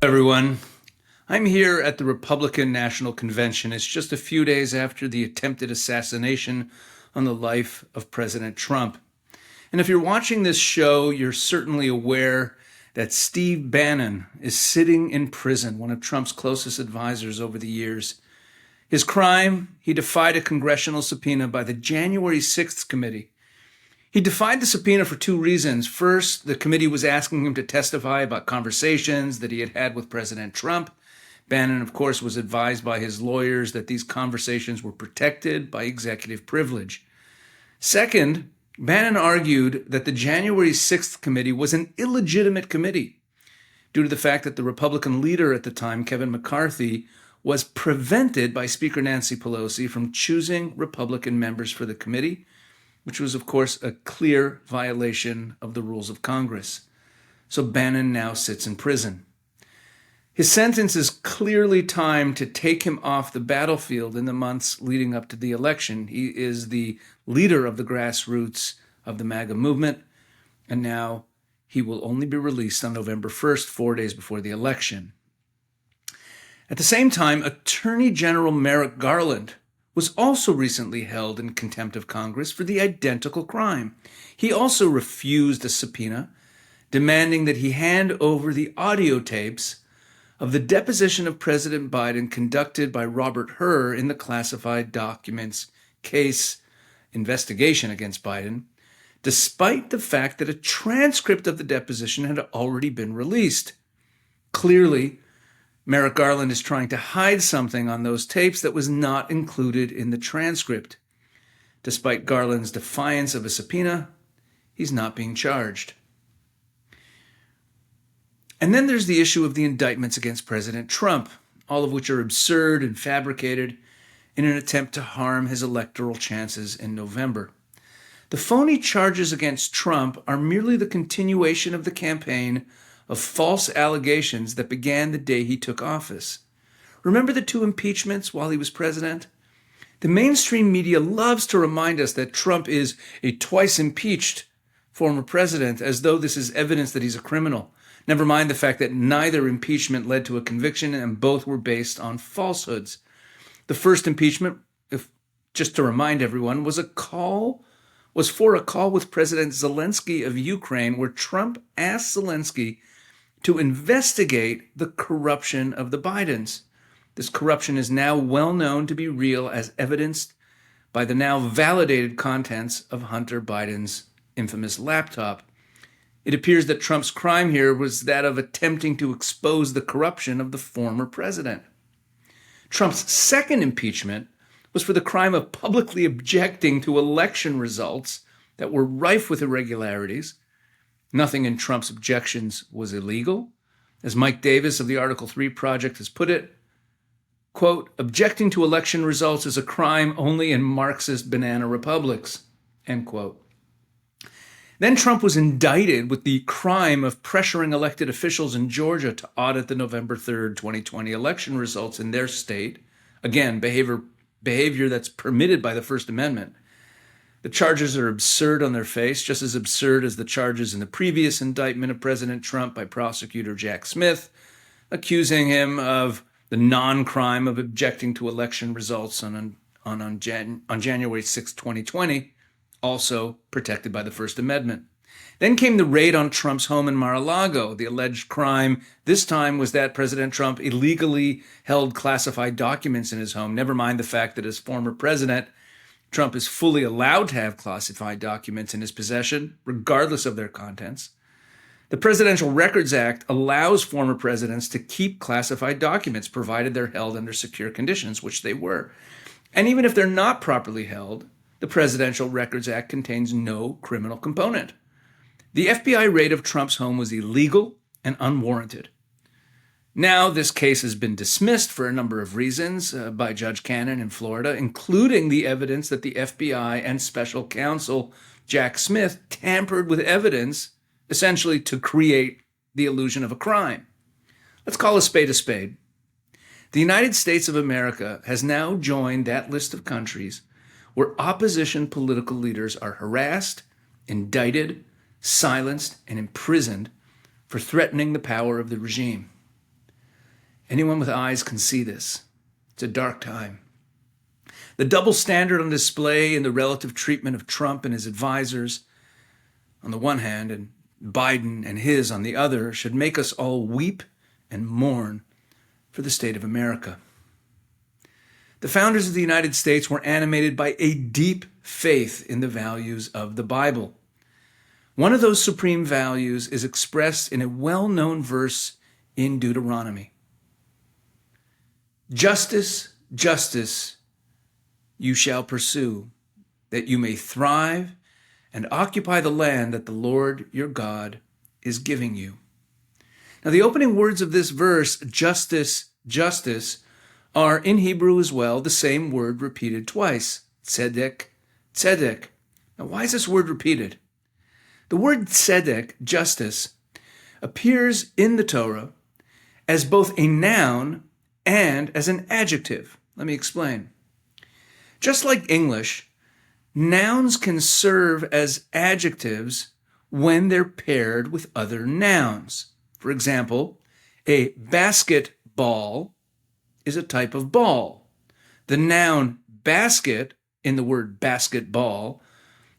Everyone. I'm here at the Republican National Convention. It's just a few days after the attempted assassination on the life of President Trump. And if you're watching this show, you're certainly aware that Steve Bannon is sitting in prison, one of Trump's closest advisors over the years. His crime, he defied a congressional subpoena by the January 6th committee. He defied the subpoena for two reasons. First, the committee was asking him to testify about conversations that he had had with President Trump. Bannon, of course, was advised by his lawyers that these conversations were protected by executive privilege. Second, Bannon argued that the January 6th committee was an illegitimate committee due to the fact that the Republican leader at the time, Kevin McCarthy, was prevented by Speaker Nancy Pelosi from choosing Republican members for the committee, which was, of course, a clear violation of the rules of Congress. So Bannon now sits in prison. His sentence is clearly timed to take him off the battlefield in the months leading up to the election. He is the leader of the grassroots of the MAGA movement, and now he will only be released on November 1st, 4 days before the election. At the same time, Attorney General Merrick Garland was also recently held in contempt of Congress for the identical crime. He also refused a subpoena, demanding that he hand over the audio tapes of the deposition of President Biden conducted by Robert Hur in the classified documents case investigation against Biden, despite the fact that a transcript of the deposition had already been released. Clearly, Merrick Garland is trying to hide something on those tapes that was not included in the transcript. Despite Garland's defiance of a subpoena, he's not being charged. And then there's the issue of the indictments against President Trump, all of which are absurd and fabricated in an attempt to harm his electoral chances in November. The phony charges against Trump are merely the continuation of the campaign of false allegations that began the day he took office. Remember the two impeachments while he was president? The mainstream media loves to remind us that Trump is a twice impeached former president, as though this is evidence that he's a criminal. Never mind the fact that neither impeachment led to a conviction and both were based on falsehoods. The first impeachment, just to remind everyone, was for a call with President Zelensky of Ukraine, where Trump asked Zelensky to investigate the corruption of the Bidens. This corruption is now well known to be real, as evidenced by the now validated contents of Hunter Biden's infamous laptop. It appears that Trump's crime here was that of attempting to expose the corruption of the former president. Trump's second impeachment was for the crime of publicly objecting to election results that were rife with irregularities. Nothing in Trump's objections was illegal. As Mike Davis of the Article 3 Project has put it, quote, "Objecting to election results is a crime only in Marxist banana republics," end quote. Then Trump was indicted with the crime of pressuring elected officials in Georgia to audit the November 3rd, 2020 election results in their state. Again, behavior that's permitted by the First Amendment. The charges are absurd on their face, just as absurd as the charges in the previous indictment of President Trump by prosecutor Jack Smith, accusing him of the non-crime of objecting to election results on January 6, 2020, also protected by the First Amendment. Then came the raid on Trump's home in Mar-a-Lago. The alleged crime this time was that President Trump illegally held classified documents in his home. Never mind the fact that as former president, Trump is fully allowed to have classified documents in his possession, regardless of their contents. The Presidential Records Act allows former presidents to keep classified documents, provided they're held under secure conditions, which they were. And even if they're not properly held, the Presidential Records Act contains no criminal component. The FBI raid of Trump's home was illegal and unwarranted. Now, this case has been dismissed for a number of reasons by Judge Cannon in Florida, including the evidence that the FBI and special counsel Jack Smith tampered with evidence, essentially to create the illusion of a crime. Let's call a spade a spade. The United States of America has now joined that list of countries where opposition political leaders are harassed, indicted, silenced, and imprisoned for threatening the power of the regime. Anyone with eyes can see this. It's a dark time. The double standard on display in the relative treatment of Trump and his advisors on the one hand, and Biden and his on the other, should make us all weep and mourn for the state of America. The founders of the United States were animated by a deep faith in the values of the Bible. One of those supreme values is expressed in a well-known verse in Deuteronomy. Justice, justice, you shall pursue, that you may thrive and occupy the land that the Lord your God is giving you. Now, the opening words of this verse, justice, justice, are in Hebrew as well the same word repeated twice, tzedek, tzedek. Now, why is this word repeated? The word tzedek, justice, appears in the Torah as both a noun and as an adjective. Let me explain. Just like English, nouns can serve as adjectives when they're paired with other nouns. For example, a basketball is a type of ball. The noun basket in the word basketball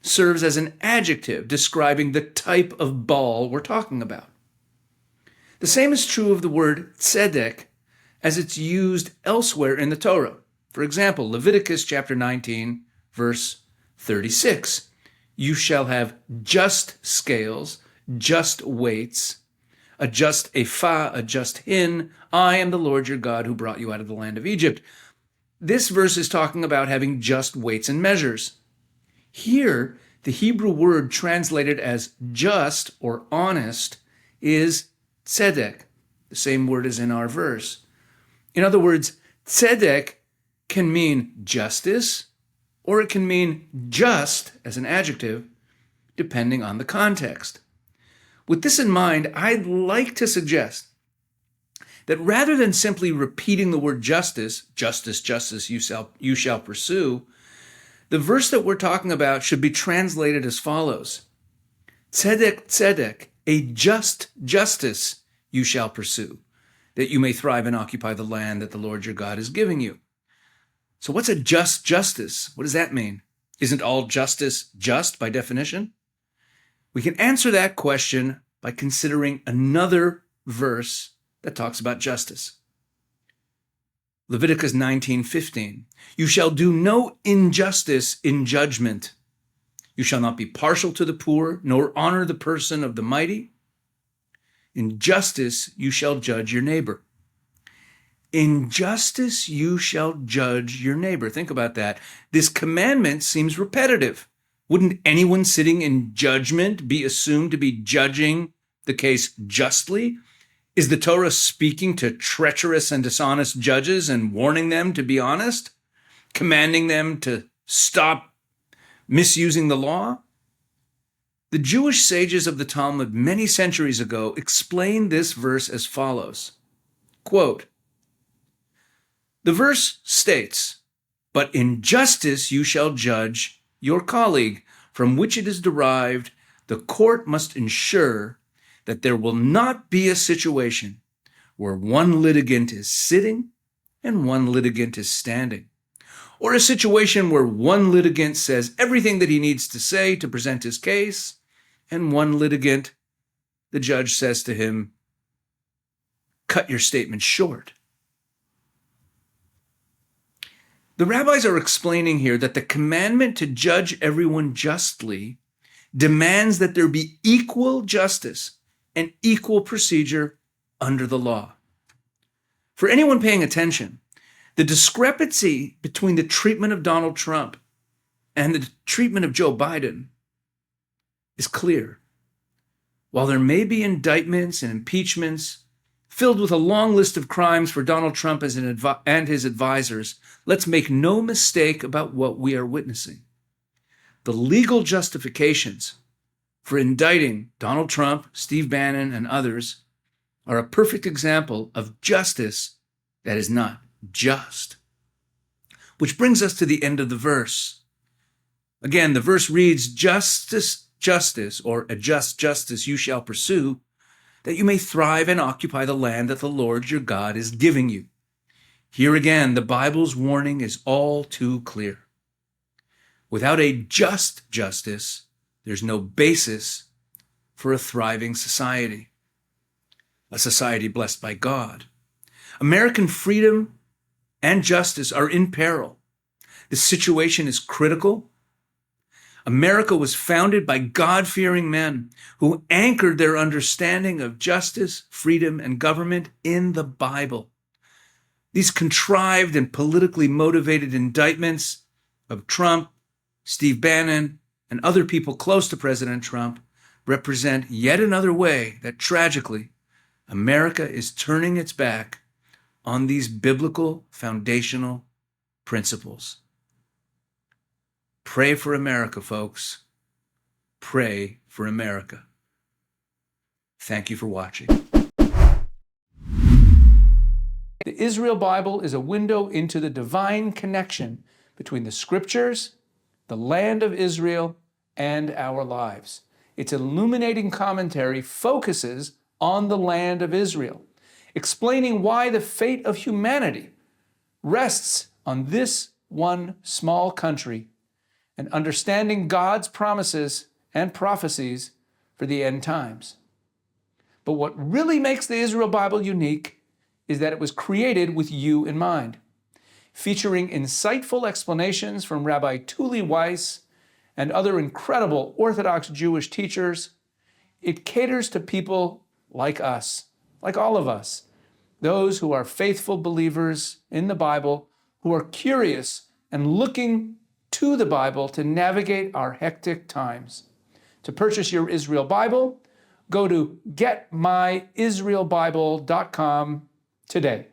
serves as an adjective describing the type of ball we're talking about. The same is true of the word tzedek as it's used elsewhere in the Torah. For example, Leviticus chapter 19, verse 36. You shall have just scales, just weights, a just ephah, a just hin. I am the Lord your God who brought you out of the land of Egypt. This verse is talking about having just weights and measures. Here, the Hebrew word translated as just or honest is tzedek, the same word as in our verse. In other words, tzedek can mean justice, or it can mean just as an adjective, depending on the context. With this in mind, I'd like to suggest that rather than simply repeating the word justice, justice, justice, you shall pursue, the verse that we're talking about should be translated as follows. Tzedek, tzedek, a just justice you shall pursue, that you may thrive and occupy the land that the Lord your God is giving you. So what's a just justice? What does that mean? Isn't all justice just by definition? We can answer that question by considering another verse that talks about justice. Leviticus 19:15. You shall do no injustice in judgment. You shall not be partial to the poor, nor honor the person of the mighty. In justice you shall judge your neighbor. In justice you shall judge your neighbor. Think about that. This commandment seems repetitive. Wouldn't anyone sitting in judgment be assumed to be judging the case justly? Is the Torah speaking to treacherous and dishonest judges and warning them to be honest? Commanding them to stop misusing the law? The Jewish sages of the Talmud many centuries ago explained this verse as follows. Quote, the verse states, but in justice you shall judge your colleague, from which it is derived, the court must ensure that there will not be a situation where one litigant is sitting and one litigant is standing, or a situation where one litigant says everything that he needs to say to present his case, and one litigant, the judge says to him, cut your statement short. The rabbis are explaining here that the commandment to judge everyone justly demands that there be equal justice and equal procedure under the law. For anyone paying attention, the discrepancy between the treatment of Donald Trump and the treatment of Joe Biden is clear. While there may be indictments and impeachments filled with a long list of crimes for Donald Trump and his advisors, let's make no mistake about what we are witnessing. The legal justifications for indicting Donald Trump, Steve Bannon, and others are a perfect example of justice that is not just. Which brings us to the end of the verse. Again, the verse reads, justice, justice, or a just justice you shall pursue, that you may thrive and occupy the land that the Lord your God is giving you. Here again, the Bible's warning is all too clear. Without a just justice, there's no basis for a thriving society, a society blessed by God. American freedom and justice are in peril. The situation is critical. America was founded by God-fearing men who anchored their understanding of justice, freedom, and government in the Bible. These contrived and politically motivated indictments of Trump, Steve Bannon, and other people close to President Trump represent yet another way that, tragically, America is turning its back on these biblical foundational principles. Pray for America, folks. Pray for America. Thank you for watching. The Israel Bible is a window into the divine connection between the scriptures, the land of Israel, and our lives. Its illuminating commentary focuses on the land of Israel, explaining why the fate of humanity rests on this one small country, and understanding God's promises and prophecies for the end times. But what really makes the Israel Bible unique is that it was created with you in mind. Featuring insightful explanations from Rabbi Tuli Weiss and other incredible Orthodox Jewish teachers, it caters to people like us, like all of us, those who are faithful believers in the Bible, who are curious and looking to the Bible to navigate our hectic times. To purchase your Israel Bible, go to getmyisraelbible.com today.